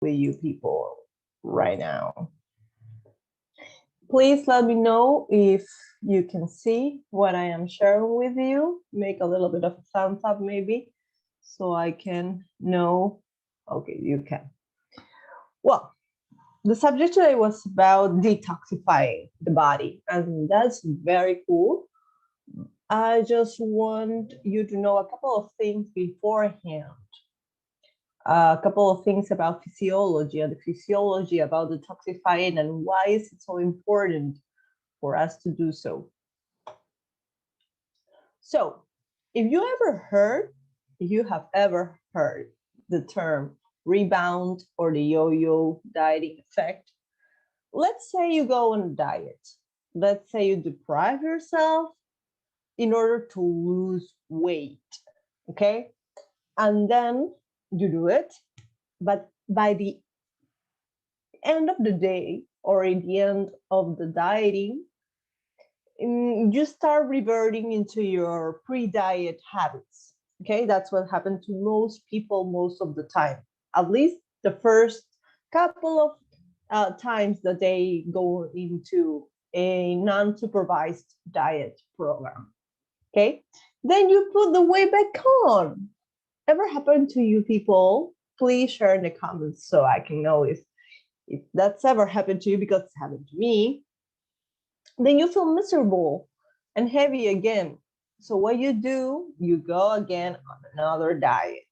with you people right now. Please let me know if you can see what I am sharing with you. Make a little bit of a thumbs up maybe, so I can know. Okay, you can. Well, the subject today was about detoxifying the body, and that's very cool. I just want you to know a couple of things beforehand. A couple of things about physiology and the physiology about detoxifying and why is it so important for us to do so. So, if you have ever heard the term rebound or the yo-yo dieting effect, let's say you go on a diet. Let's say you deprive yourself in order to lose weight, okay? And then you do it, but by the end of the day or at the end of the dieting, you start reverting into your pre-diet habits, okay? That's what happened to most people most of the time, at least the first couple of times that they go into a non-supervised diet program, okay? Then you put the weight back on. Ever happened to you people? Please share in the comments so I can know if that's ever happened to you, because it's happened to me. Then you feel miserable and heavy again. So what you do, you go again on another diet.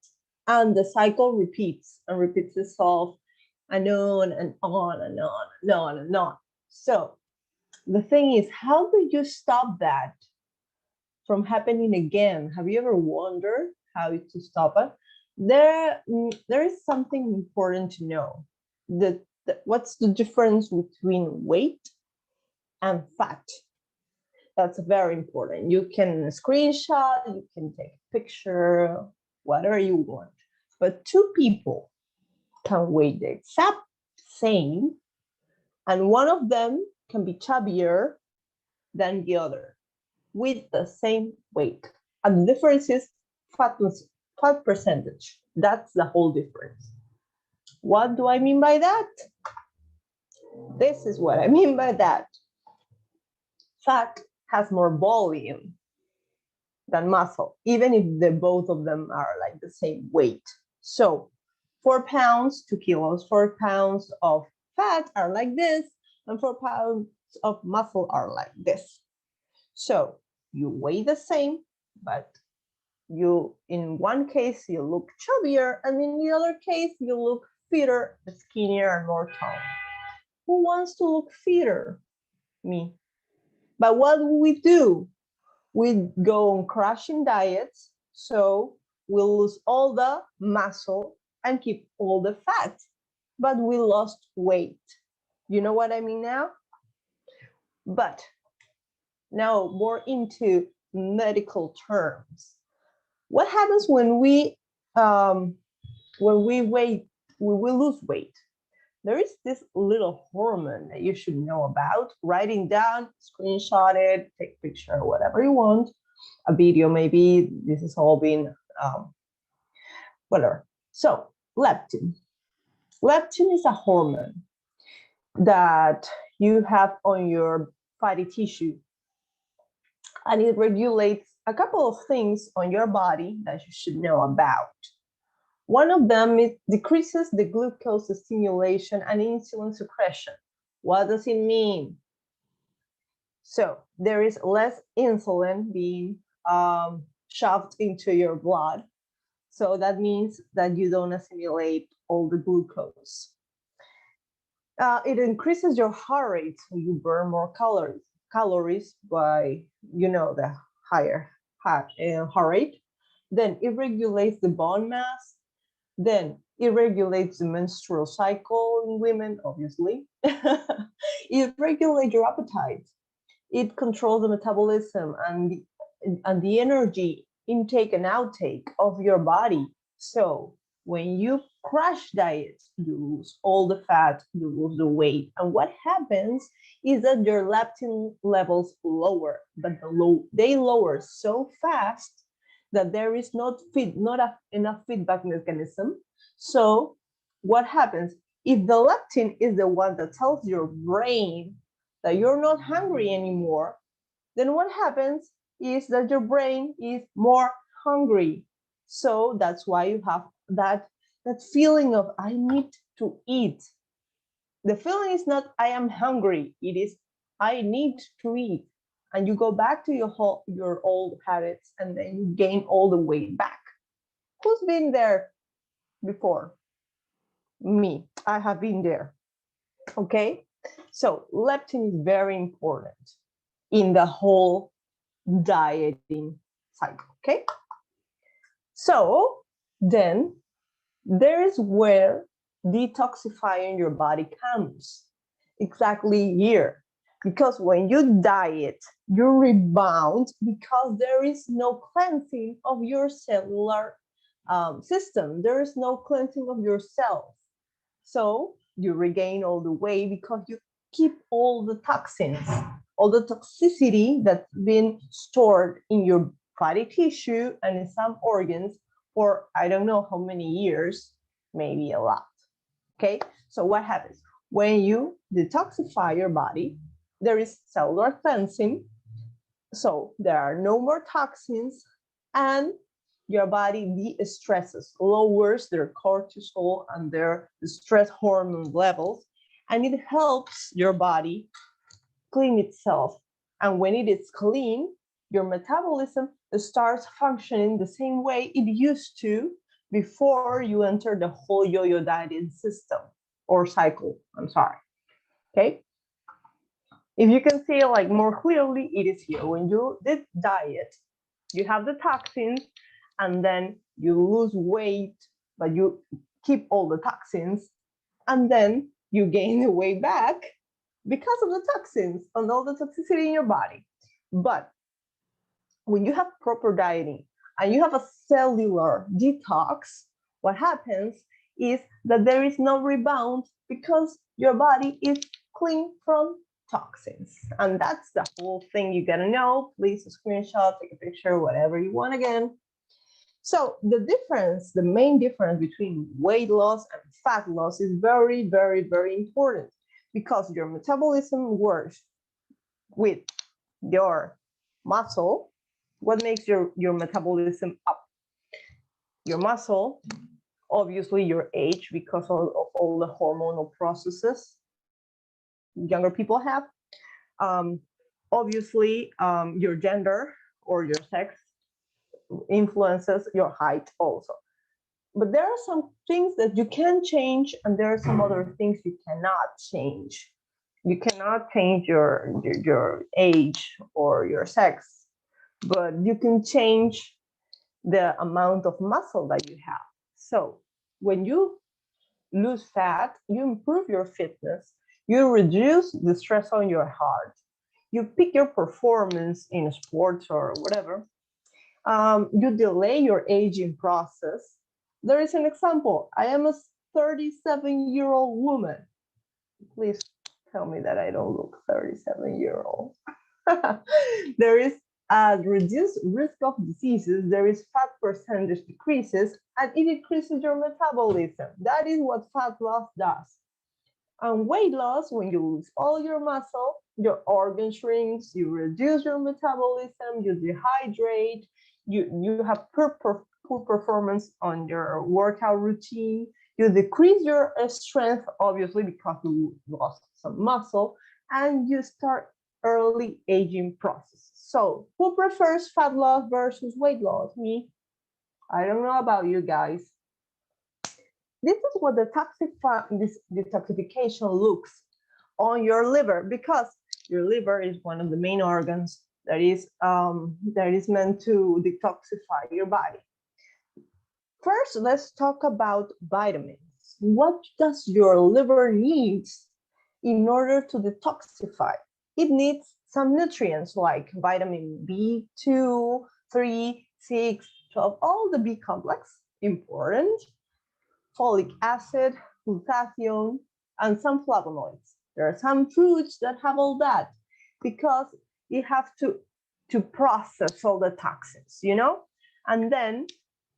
And the cycle repeats and repeats itself and on and on and on and on and on. So the thing is, how do you stop that from happening again? Have you ever wondered how to stop it? There is something important to know. What's the difference between weight and fat? That's very important. You can screenshot, you can take a picture, whatever you want. But two people can weigh the exact same, and one of them can be chubbier than the other with the same weight. And the difference is fat percentage. That's the whole difference. What do I mean by that? This is what I mean by that. Fat has more volume than muscle, even if both of them are like the same weight. So 4 pounds, 2 kilos, 4 pounds of fat are like this, and 4 pounds of muscle are like this. So you weigh the same, but in one case you look chubbier, and in the other case you look fitter, skinnier, and more toned. Who wants to look fitter? Me. But what do? We go on crashing diets, so we lose all the muscle and keep all the fat, but we lost weight. You know what I mean now? But now more into medical terms. What happens when we lose weight? There is this little hormone that you should know about. Writing down, screenshot it, take a picture, whatever you want, a video maybe. This has all been whatever. So leptin. Leptin is a hormone that you have on your fatty tissue, and it regulates a couple of things on your body that you should know about. One of them is decreases the glucose stimulation and insulin secretion. What does it mean? So there is less insulin being shoved into your blood. So that means that you don't assimilate all the glucose. It increases your heart rate, so you burn more calories by, the higher heart rate. Then it regulates the bone mass. Then it regulates the menstrual cycle in women, obviously. It regulates your appetite. It controls the metabolism and the energy intake and outtake of your body. So when you crash diet, you lose all the fat, you lose the weight. And what happens is that your leptin levels lower, but they lower so fast that there is not enough feedback mechanism. So what happens? If the leptin is the one that tells your brain that you're not hungry anymore, then what happens is that your brain is more hungry. So that's why you have that feeling of I need to eat. The feeling is not I am hungry, it is I need to eat. And you go back to your old habits, and then you gain all the weight back. Who's been there before? Me. I have been there. Okay? So leptin is very important in the whole dieting cycle. Okay? So then there is where detoxifying your body comes. Exactly here. Because when you diet, you rebound because there is no cleansing of your cellular system. There is no cleansing of your cells. So you regain all the weight because you keep all the toxins, all the toxicity that's been stored in your fatty tissue and in some organs for I don't know how many years, maybe a lot. Okay, so what happens? When you detoxify your body, there is cellular cleansing, so there are no more toxins, and your body de-stresses, lowers their cortisol and their stress hormone levels, and it helps your body clean itself. And when it is clean, your metabolism starts functioning the same way it used to before you enter the whole yo-yo dieting system or cycle. I'm sorry. Okay. If you can see it like more clearly, it is here. When you did diet, you have the toxins, and then you lose weight, but you keep all the toxins, and then you gain the weight back because of the toxins and all the toxicity in your body. But when you have proper dieting and you have a cellular detox, what happens is that there is no rebound because your body is clean from toxins. And that's the whole thing you gotta know. Please screenshot, take a picture, whatever you want again. So the difference, the main difference between weight loss and fat loss is very, very, very important because your metabolism works with your muscle. What makes your metabolism up? Your muscle, obviously your age because of all the hormonal processes younger people have. Obviously, your gender or your sex influences your height also. But there are some things that you can change, and there are some other things you cannot change. You cannot change your age or your sex, but you can change the amount of muscle that you have. So when you lose fat, you improve your fitness, you reduce the stress on your heart, you pick your performance in sports or whatever, you delay your aging process. There is an example. I am a 37-year-old woman. Please tell me that I don't look 37-year-old. There is a reduced risk of diseases, there is fat percentage decreases, and it increases your metabolism. That is what fat loss does. And weight loss, when you lose all your muscle, your organ shrinks, you reduce your metabolism, you dehydrate, you have poor performance on your workout routine, you decrease your strength, obviously, because you lost some muscle, and you start early aging process. So who prefers fat loss versus weight loss? Me. I don't know about you guys. This is what the detoxification looks on your liver, because your liver is one of the main organs that is meant to detoxify your body. First, let's talk about vitamins. What does your liver need in order to detoxify? It needs some nutrients like vitamin B2, 3, 6, 12, all the B complex, important, folic acid, glutathione, and some flavonoids. There are some foods that have all that because you have to process all the toxins, you know? And then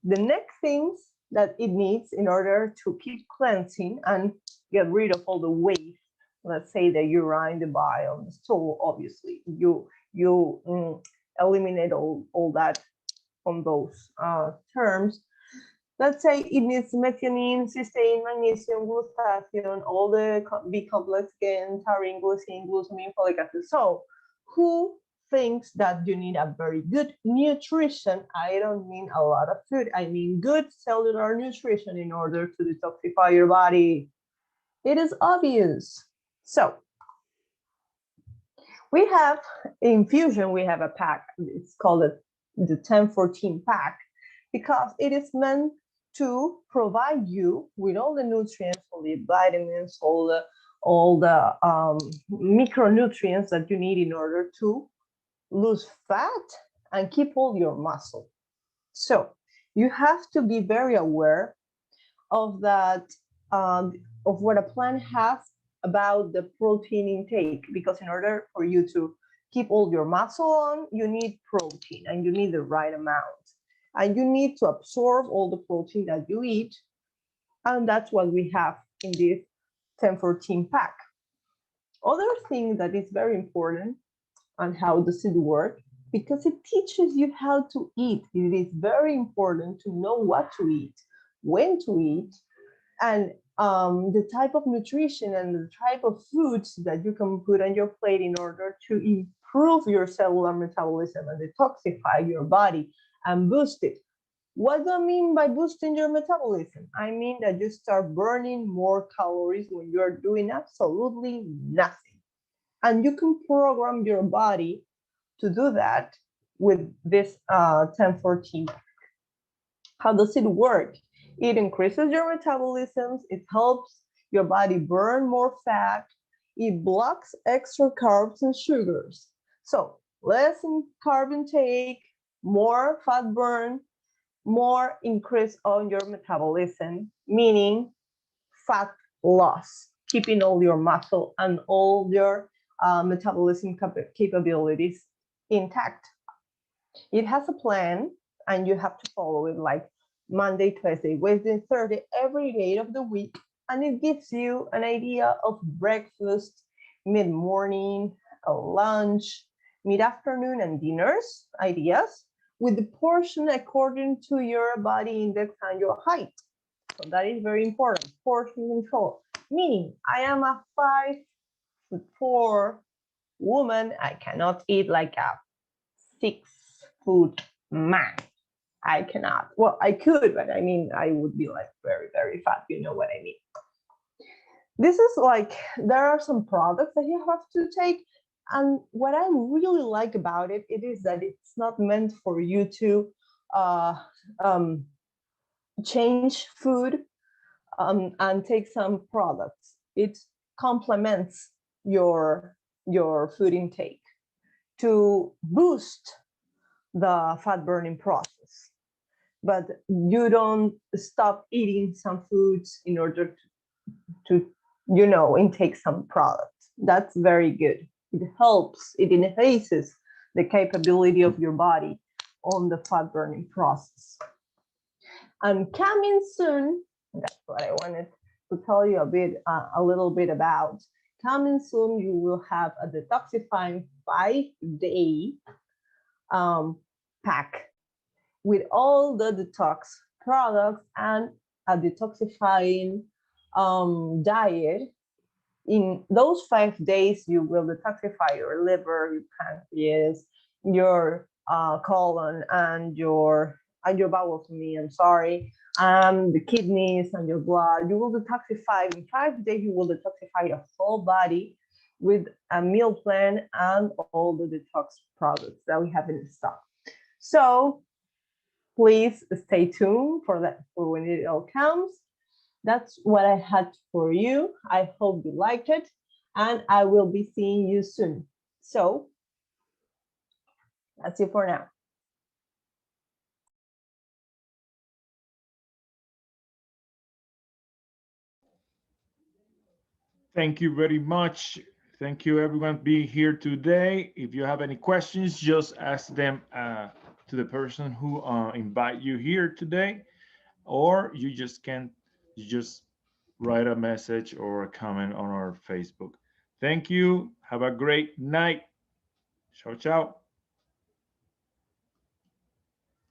the next things that it needs in order to keep cleansing and get rid of all the waste. Let's say the urine, the bile, the stool, obviously. You eliminate all that on those terms. Let's say it needs methionine, cysteine, magnesium, glutathione, all the B complex again, taurine, glycine, glutamine, folic acid. So who thinks that you need a very good nutrition? I don't mean a lot of food. I mean good cellular nutrition in order to detoxify your body. It is obvious. So we have infusion, we have a pack. It's called the 10-14 pack because it is meant to provide you with all the nutrients, all the vitamins, all the micronutrients that you need in order to lose fat and keep all your muscle. So you have to be very aware of that, of what a plant has about the protein intake, because in order for you to keep all your muscle on, you need protein and you need the right amount. And you need to absorb all the protein that you eat. And that's what we have in this 10-14 pack. Other thing that is very important on how does it work, because it teaches you how to eat. It is very important to know what to eat, when to eat, and the type of nutrition and the type of foods that you can put on your plate in order to improve your cellular metabolism and detoxify your body and boost it. What do I mean by boosting your metabolism? I mean that you start burning more calories when you're doing absolutely nothing. And you can program your body to do that with this 10-14. How does it work? It increases your metabolism. It helps your body burn more fat. It blocks extra carbs and sugars. So less carb intake, more fat burn, more increase on your metabolism, meaning fat loss, keeping all your muscle and all your metabolism capabilities intact. It has a plan and you have to follow it, like Monday, Tuesday, Wednesday, Thursday, every day of the week. And it gives you an idea of breakfast, mid-morning, a lunch, mid-afternoon, and dinners ideas with the portion according to your body index and your height. So that is very important, portion control. Meaning, I am a 5'4" woman, I cannot eat like a 6-foot man. I cannot. Well, I could, but I mean, I would be like very, very fat. You know what I mean? This is like, there are some products that you have to take. And what I really like about it, it is that it's not meant for you to change food and take some products. It complements your food intake to boost the fat burning process. But you don't stop eating some foods in order to intake some products. That's very good. It helps, it enhances the capability of your body on the fat burning process. And coming soon, that's what I wanted to tell you a little bit about. Coming soon, you will have a detoxifying 5-day pack with all the detox products and a detoxifying diet. In those 5 days, you will detoxify your liver, your pancreas, your colon, and your bowels. I'm sorry, the kidneys and your blood. You will detoxify in 5 days. You will detoxify your whole body with a meal plan and all the detox products that we have in stock. So please stay tuned for that, for when it all comes. That's what I had for you. I hope you liked it, and I will be seeing you soon. So that's it for now. Thank you very much. Thank you everyone being here today. If you have any questions, just ask them to the person who invite you here today. or you just can, you just write a message or a comment on our Facebook. Thank you. Have a great night. Ciao, ciao.